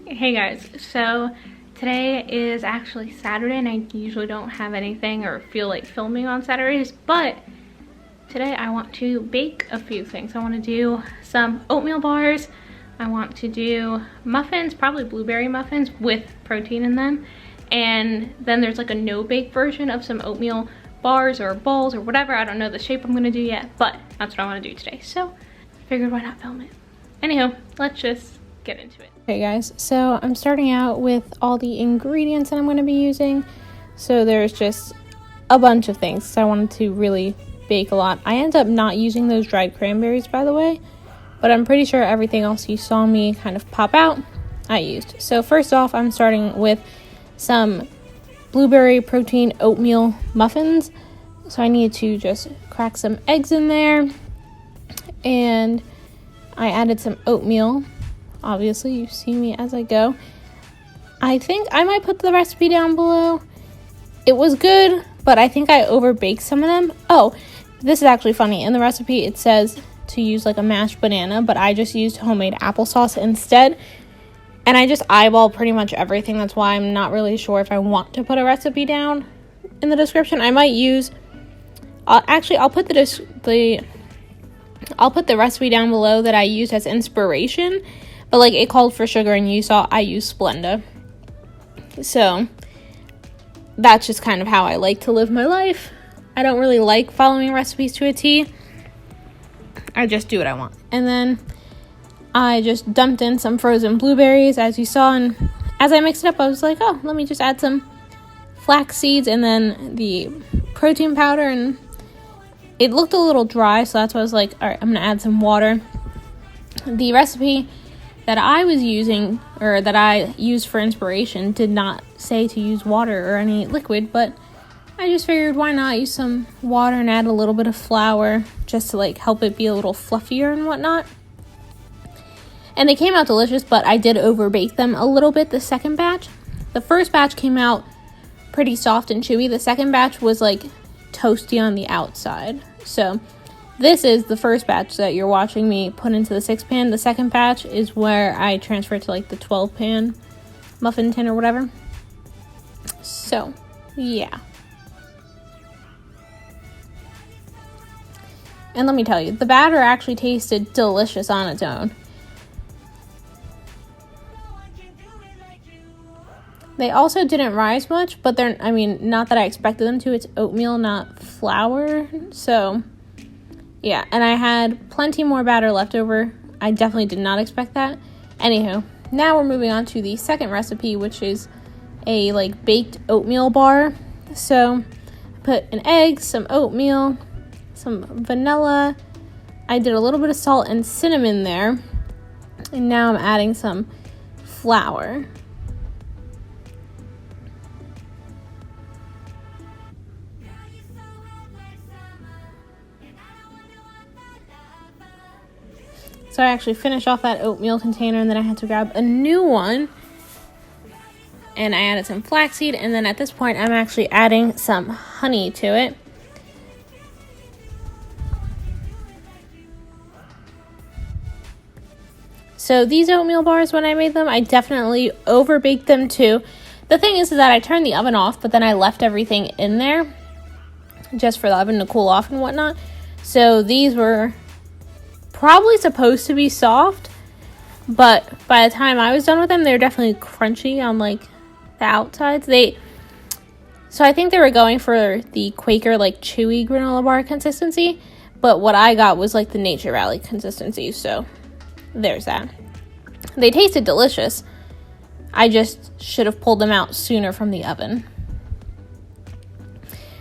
Hey guys, so today is actually Saturday and I usually don't have anything or feel like filming on Saturdays, but today I want to bake a few things. I want to do some oatmeal bars, I want to do muffins, probably blueberry muffins with protein in them, and then there's like a no-bake version of some oatmeal bars or balls or whatever. I don't know the shape I'm going to do yet, but that's what I want to do today, so I figured why not film it. Anyhow, let's just get into it. Okay guys, so I'm starting out with all the ingredients that I'm going to be using. So there's just a bunch of things, so I wanted to really bake a lot. I ended up not using those dried cranberries, by the way, but I'm pretty sure everything else you saw me kind of pop out, I used. So first off, I'm starting with some blueberry protein oatmeal muffins. So I need to just crack some eggs in there, and I added some oatmeal. Obviously, you see me as I go. I think I might put the recipe down below. It was good, but I think I overbaked some of them. Oh, this is actually funny. In the recipe, it says to use like a mashed banana, but I just used homemade applesauce instead. And I just eyeball pretty much everything. That's why I'm not really sure if I want to put a recipe down in the description. I might use... I'll put I'll put the recipe down below that I used as inspiration. But, like, it called for sugar, and you saw I used Splenda. So, that's just kind of how I like to live my life. I don't really like following recipes to a T. I just do what I want. And then, I just dumped in some frozen blueberries, as you saw. And as I mixed it up, I was like, oh, let me just add some flax seeds and then the protein powder. And it looked a little dry, so that's why I was like, all right, I'm going to add some water. The recipe that I was using, or that I used for inspiration, did not say to use water or any liquid, but I just figured why not use some water and add a little bit of flour just to like help it be a little fluffier and whatnot. And they came out delicious, but I did overbake them a little bit the second batch. The first batch came out pretty soft and chewy. The second batch was like toasty on the outside. So this is the first batch that you're watching me put into the 6-pan. The second batch is where I transferred to like the 12-pan muffin tin or whatever. So, yeah. And let me tell you, the batter actually tasted delicious on its own. They also didn't rise much, but not that I expected them to. It's oatmeal, not flour. So, yeah, and I had plenty more batter left over. I definitely did not expect that. Anywho, now we're moving on to the second recipe, which is a like baked oatmeal bar. So I put an egg, some oatmeal, some vanilla. I did a little bit of salt and cinnamon there. And now I'm adding some flour. So I actually finished off that oatmeal container, and then I had to grab a new one. And I added some flaxseed, and then at this point I'm actually adding some honey to it. So these oatmeal bars, when I made them, I definitely overbaked them too. The thing is that I turned the oven off, but then I left everything in there just for the oven to cool off and whatnot. So these were probably supposed to be soft, but by the time I was done with them, they were definitely crunchy on like the outsides. So I think they were going for the Quaker like chewy granola bar consistency, but what I got was like the Nature Valley consistency. So there's that. They tasted delicious. I just should have pulled them out sooner from the oven.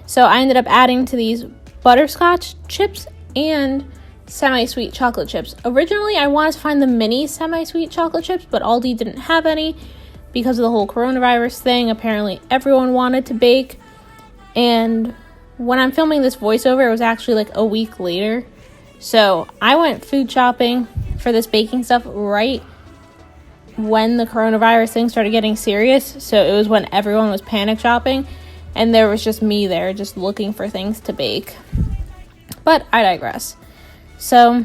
So I ended up adding to these butterscotch chips and semi-sweet chocolate chips. Originally, I wanted to find the mini semi-sweet chocolate chips, but Aldi didn't have any because of the whole coronavirus thing. Apparently, everyone wanted to bake. And when I'm filming this voiceover, it was actually like a week later. So I went food shopping for this baking stuff right when the coronavirus thing started getting serious. So it was when everyone was panic shopping, and there was just me there just looking for things to bake. But I digress. So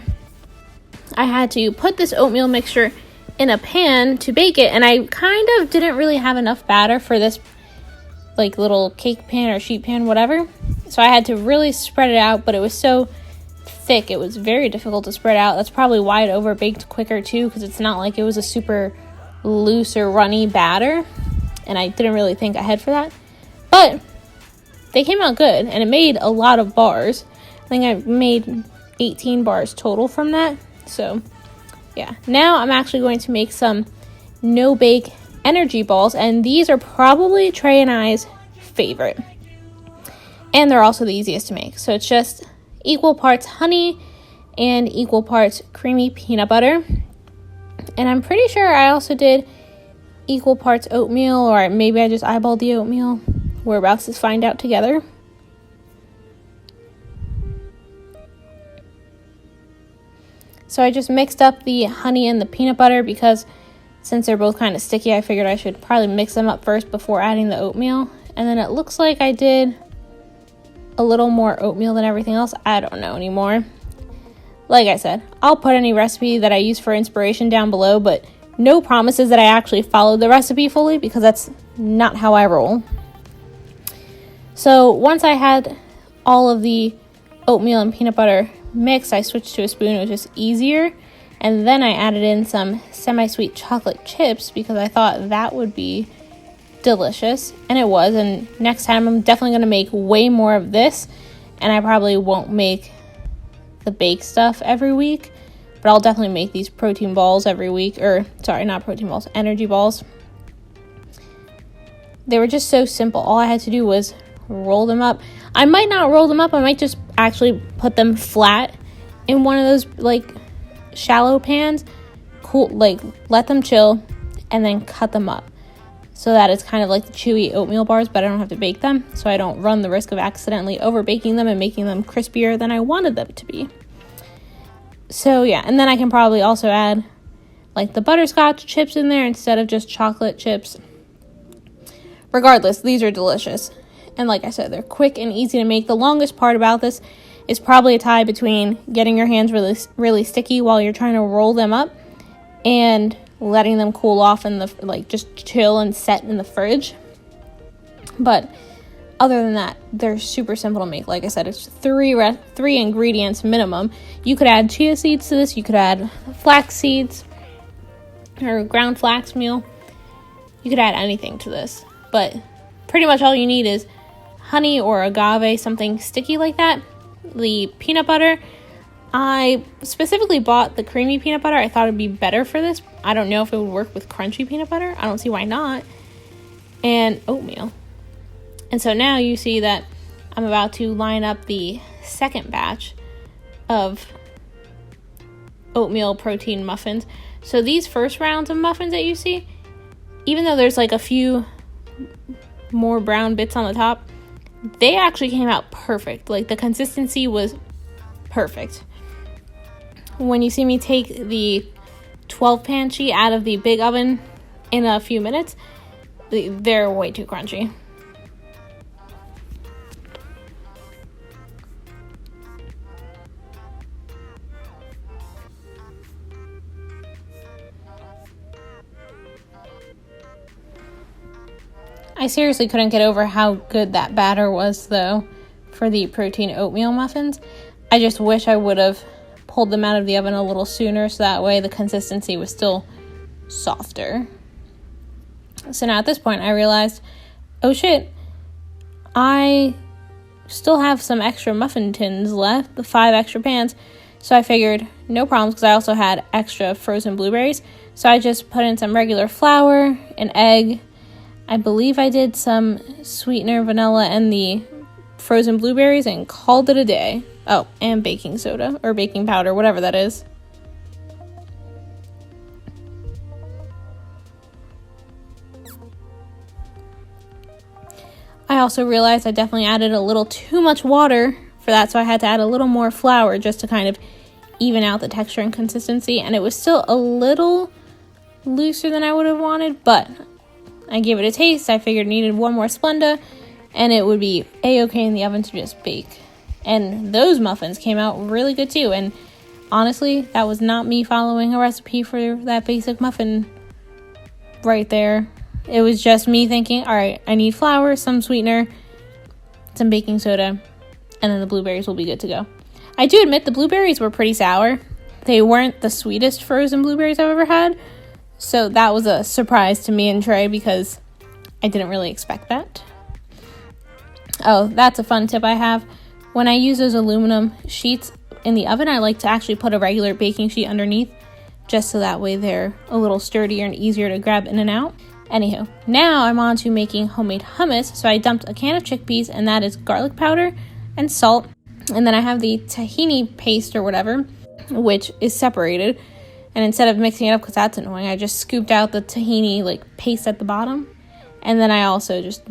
I had to put this oatmeal mixture in a pan to bake it, and I kind of didn't really have enough batter for this like little cake pan or sheet pan, whatever. So I had to really spread it out, but it was so thick, it was very difficult to spread out. That's probably why it overbaked quicker too, because it's not like it was a super loose or runny batter, and I didn't really think ahead for that. But they came out good, and it made a lot of bars. I think I made 18 bars total from that. So yeah, now I'm actually going to make some no-bake energy balls, and these are probably Trey and I's favorite, and they're also the easiest to make. So it's just equal parts honey and equal parts creamy peanut butter, and I'm pretty sure I also did equal parts oatmeal, or maybe I just eyeballed the oatmeal. We're about to find out together. So I just mixed up the honey and the peanut butter because since they're both kind of sticky, I figured I should probably mix them up first before adding the oatmeal. And then it looks like I did a little more oatmeal than everything else. I don't know anymore. Like I said, I'll put any recipe that I use for inspiration down below, but no promises that I actually followed the recipe fully, because that's not how I roll. So once I had all of the oatmeal and peanut butter mixed, I switched to a spoon. It was just easier. And then I added in some semi-sweet chocolate chips because I thought that would be delicious. And it was. And next time I'm definitely going to make way more of this. And I probably won't make the bake stuff every week. But I'll definitely make these protein balls every week. Or, sorry, not protein balls, energy balls. They were just so simple. All I had to do was roll them up. I might not roll them up. I might just actually put them flat in one of those, like, shallow pans, cool, like let them chill, and then cut them up so that it's kind of like the chewy oatmeal bars, but I don't have to bake them, so I don't run the risk of accidentally over baking them and making them crispier than I wanted them to be. So yeah, and then I can probably also add like the butterscotch chips in there instead of just chocolate chips. Regardless, these are delicious, and like I said, they're quick and easy to make. The longest part about this is probably a tie between getting your hands really sticky while you're trying to roll them up and letting them cool off in the, like, just chill and set in the fridge. But other than that, they're super simple to make. Like I said, it's three ingredients minimum. You could add chia seeds to this. You could add flax seeds or ground flax meal. You could add anything to this. But pretty much all you need is honey or agave, something sticky like that. The peanut butter, I specifically bought the creamy peanut butter. I thought it'd be better for this. I don't know if it would work with crunchy peanut butter. I don't see why not. And oatmeal. And so now you see that I'm about to line up the second batch of oatmeal protein muffins. So these first rounds of muffins that you see, even though there's like a few more brown bits on the top, they actually came out perfect. Like, the consistency was perfect. When you see me take the 12 pan sheet out of the big oven in a few minutes, they're way too crunchy. I seriously couldn't get over how good that batter was, though, for the protein oatmeal muffins. I just wish I would have pulled them out of the oven a little sooner, so that way the consistency was still softer. So now at this point, I realized, oh shit, I still have some extra muffin tins left, the 5 extra pans. So I figured, no problems, because I also had extra frozen blueberries. So I just put in some regular flour, an egg. I believe I did some sweetener, vanilla, and the frozen blueberries, and called it a day. Oh, and baking soda, or baking powder, whatever that is. I also realized I definitely added a little too much water for that, so I had to add a little more flour just to kind of even out the texture and consistency, and it was still a little looser than I would have wanted, but I gave it a taste. I figured it needed one more Splenda, and it would be a-okay in the oven to just bake. And those muffins came out really good too, and honestly, that was not me following a recipe for that basic muffin right there. It was just me thinking, all right, I need flour, some sweetener, some baking soda, and then the blueberries will be good to go. I do admit the blueberries were pretty sour. They weren't the sweetest frozen blueberries I've ever had. So that was a surprise to me and Trey because I didn't really expect that. Oh, that's a fun tip I have. When I use those aluminum sheets in the oven, I like to actually put a regular baking sheet underneath, just so that way they're a little sturdier and easier to grab in and out. Anywho, now I'm on to making homemade hummus. So I dumped a can of chickpeas, and that is garlic powder and salt. And then I have the tahini paste or whatever, which is separated. And instead of mixing it up, because that's annoying, I just scooped out the tahini like paste at the bottom. And then I also just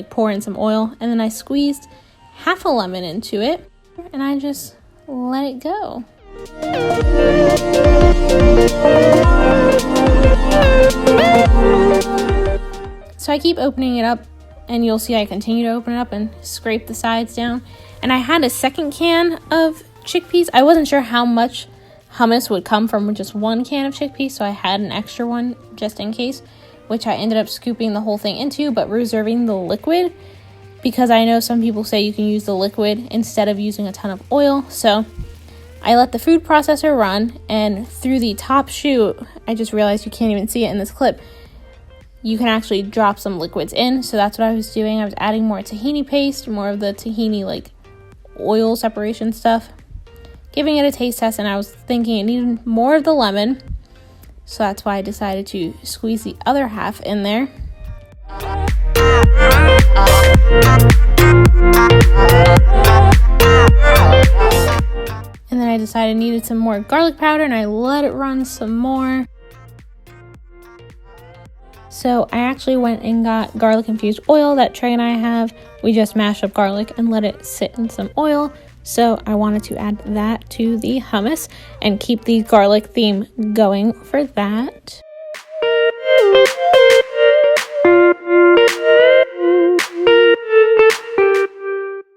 pour in some oil. And then I squeezed half a lemon into it. And I just let it go. So I keep opening it up, and you'll see I continue to open it up and scrape the sides down. And I had a second can of chickpeas. I wasn't sure how much hummus would come from just one can of chickpeas, so I had an extra one just in case, which I ended up scooping the whole thing into, but reserving the liquid, because I know some people say you can use the liquid instead of using a ton of oil. So I let the food processor run, and through the top chute, I just realized you can't even see it in this clip, you can actually drop some liquids in. So that's what I was doing. I was adding more tahini paste, more of the tahini oil separation stuff, giving it a taste test, and I was thinking it needed more of the lemon. So that's why I decided to squeeze the other half in there. And then I decided I needed some more garlic powder, and I let it run some more. So I actually went and got garlic infused oil that Trey and I have. We just mashed up garlic and let it sit in some oil. So I wanted to add that to the hummus and keep the garlic theme going for that.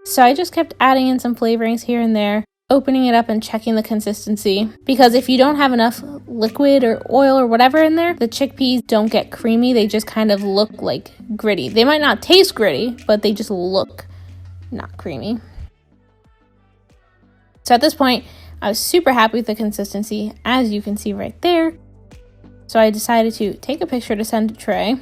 So I just kept adding in some flavorings here and there, opening it up and checking the consistency, because if you don't have enough liquid or oil or whatever in there, the chickpeas don't get creamy. They just kind of look like gritty. They might not taste gritty, but they just look not creamy. So at this point, I was super happy with the consistency, as you can see right there. So I decided to take a picture to send to Trey.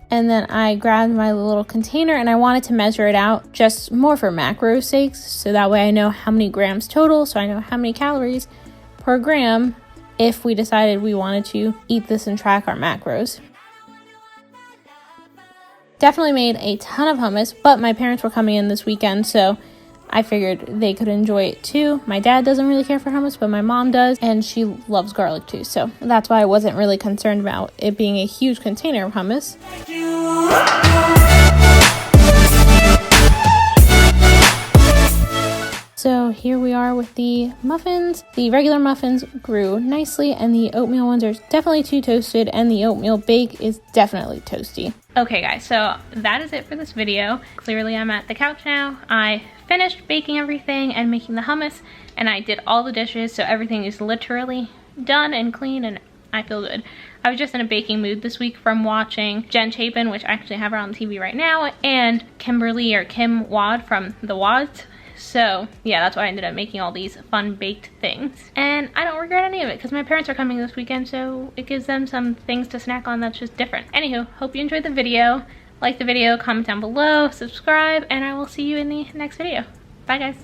And then I grabbed my little container, and I wanted to measure it out just more for macro sakes. So that way I know how many grams total, so I know how many calories per gram if we decided we wanted to eat this and track our macros. Definitely made a ton of hummus, but my parents were coming in this weekend, so I figured they could enjoy it too. My dad doesn't really care for hummus, but my mom does, and she loves garlic too. So that's why I wasn't really concerned about it being a huge container of hummus. So here we are with the muffins. The regular muffins grew nicely, and the oatmeal ones are definitely too toasted, and the oatmeal bake is definitely toasty. Okay guys, so that is it for this video. Clearly I'm at the couch now. I finished baking everything and making the hummus, and I did all the dishes, so everything is literally done and clean, and I feel good. I was just in a baking mood this week from watching Jen Chapin, which I actually have her on TV right now, and Kimberly or Kim Wad from The Wads. So yeah, that's why I ended up making all these fun baked things. And I don't regret any of it because my parents are coming this weekend, so it gives them some things to snack on that's just different. Anywho, hope you enjoyed the video. Like the video, comment down below, subscribe, and I will see you in the next video. Bye guys.